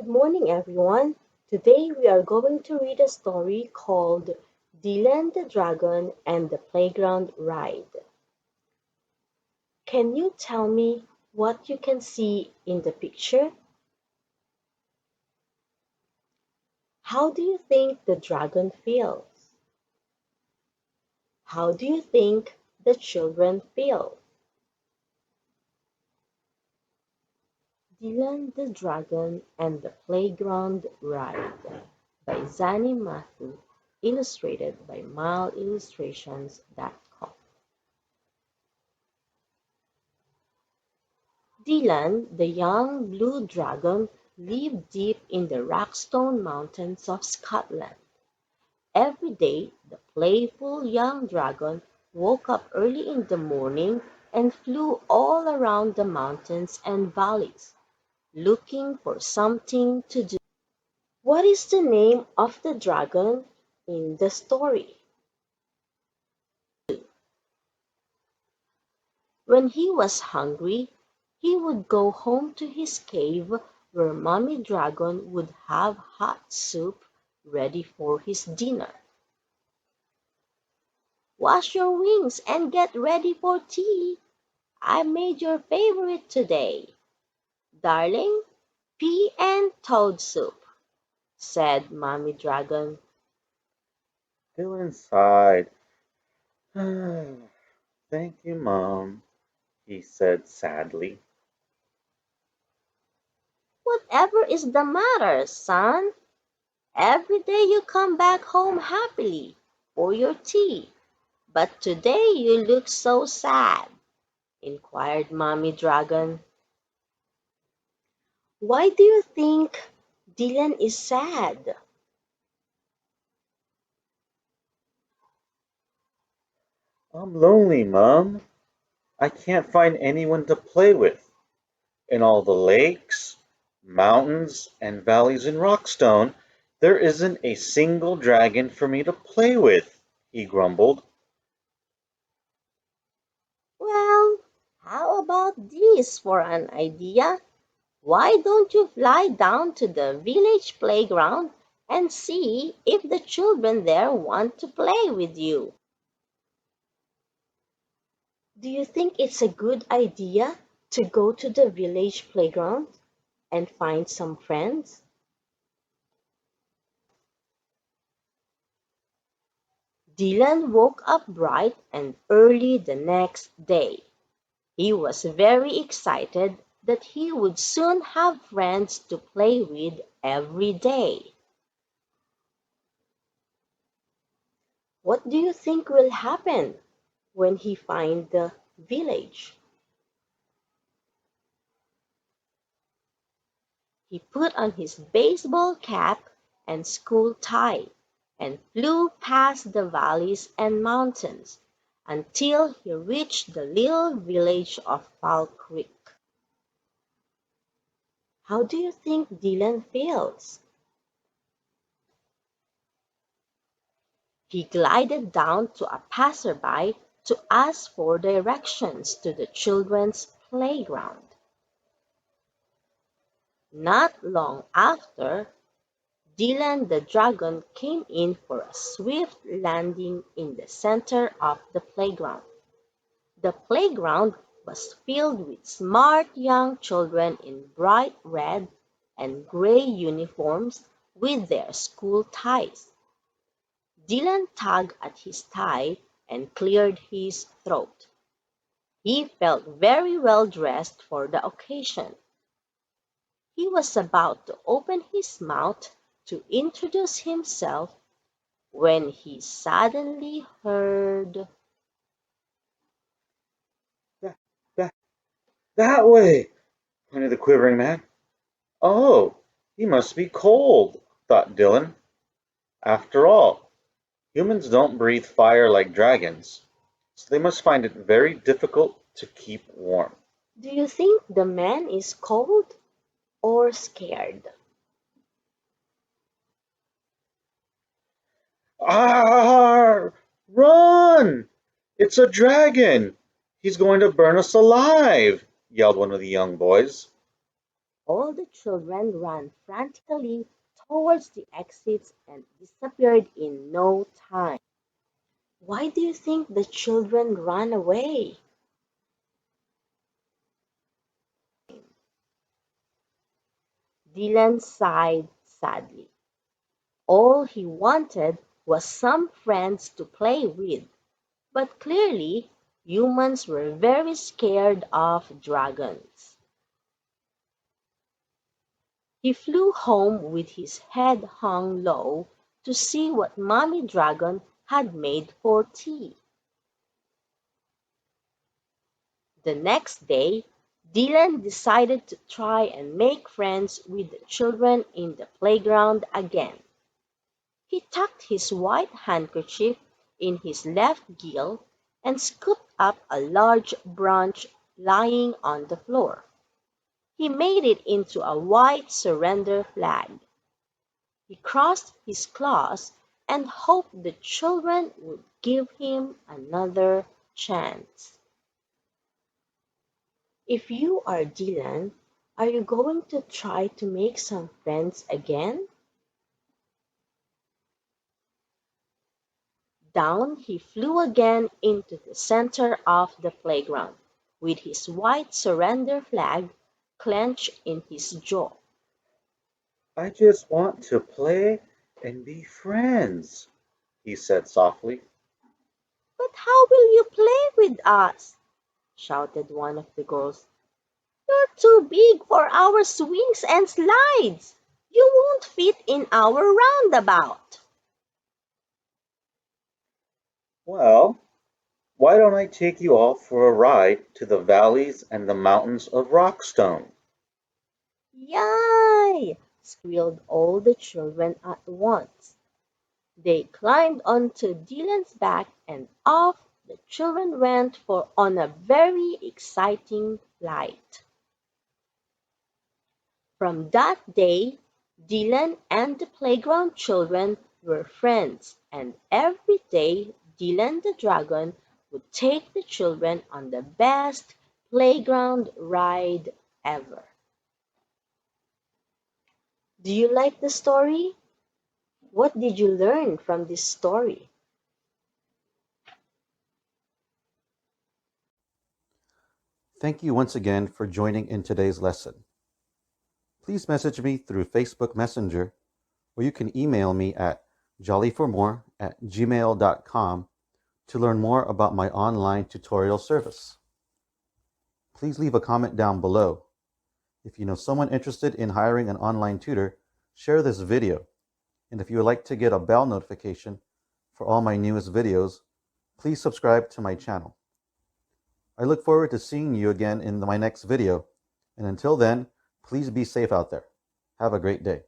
Good morning, everyone. Today we are going to read a story called Dylan the Dragon and the Playground Ride. Can you tell me what you can see in the picture? How do you think the dragon feels? How do you think the children feel? Dylan the Dragon and the Playground Ride by Zani Mathu, illustrated by mileillustrations.com. Dylan, the young blue dragon, lived deep in the Rockstone Mountains of Scotland. Every day, the playful young dragon woke up early in the morning and flew all around the mountains and valleys, looking for something to do. What is the name of the dragon in the story? When he was hungry, he would go home to his cave where Mommy Dragon would have hot soup ready for his dinner. Wash your wings and get ready for tea. I made your favorite today. Darling, pea and toad soup, said Mommy Dragon. Dylan sighed. Thank you, Mom, he said sadly. Whatever is the matter, son? Every day you come back home happily for your tea, but today you look so sad, inquired Mommy Dragon. Why do you think Dylan is sad? I'm lonely, Mom. I can't find anyone to play with. In all the lakes, mountains, and valleys in Rockstone, there isn't a single dragon for me to play with, he grumbled. Well, how about this for an idea? Why don't you fly down to the village playground and see if the children there want to play with you? Do you think it's a good idea to go to the village playground and find some friends? Dylan woke up bright and early the next day. He was very excited that he would soon have friends to play with every day. What do you think will happen when he finds the village? He put on his baseball cap and school tie and flew past the valleys and mountains until he reached the little village of Fall Creek. How do you think Dylan feels? He glided down to a passerby to ask for directions to the children's playground. Not long after, Dylan the dragon came in for a swift landing in the center of the playground. The playground was filled with smart young children in bright red and gray uniforms with their school ties. Dylan tugged at his tie and cleared his throat. He felt very well dressed for the occasion. He was about to open his mouth to introduce himself when he suddenly heard, That, that, that way, pointed the quivering man. Oh, he must be cold, thought Dylan. After all, humans don't breathe fire like dragons, so they must find it very difficult to keep warm. "Do you think the man is cold or scared?" Ah! Run! It's a dragon! He's going to burn us alive! Yelled one of the young boys. All the children ran frantically towards the exits and disappeared in no time. Why do you think the children ran away? Dylan sighed sadly. All he wanted was some friends to play with, but clearly humans were very scared of dragons. He flew home with his head hung low to see what Mommy Dragon had made for tea. The next day, Dylan decided to try and make friends with the children in the playground again. He tucked his white handkerchief in his left gill and scooped up a large branch lying on the floor. He made it into a white surrender flag. He crossed his claws and hoped the children would give him another chance. If you are Dylan, are you going to try to make some friends again? Down he flew again into the center of the playground, with his white surrender flag clenched in his jaw. I just want to play and be friends, he said softly. But how will you play with us? Shouted one of the girls. You're too big for our swings and slides. You won't fit in our roundabout. Well, why don't I take you all for a ride to the valleys and the mountains of Rockstone? Yay! Squealed all the children at once. They climbed onto Dylan's back and off the children went for on a very exciting flight. From that day, Dylan and the playground children were friends, and every day Dylan the dragon would take the children on the best playground ride ever. Do you like the story? What did you learn from this story? Thank you once again for joining in today's lesson. Please message me through Facebook Messenger, or you can email me at jollyformore@gmail.com to learn more about my online tutorial service. Please leave a comment down below. If you know someone interested in hiring an online tutor, share this video. And if you would like to get a bell notification for all my newest videos, please subscribe to my channel. I look forward to seeing you again in my next video. And until then, please be safe out there. Have a great day.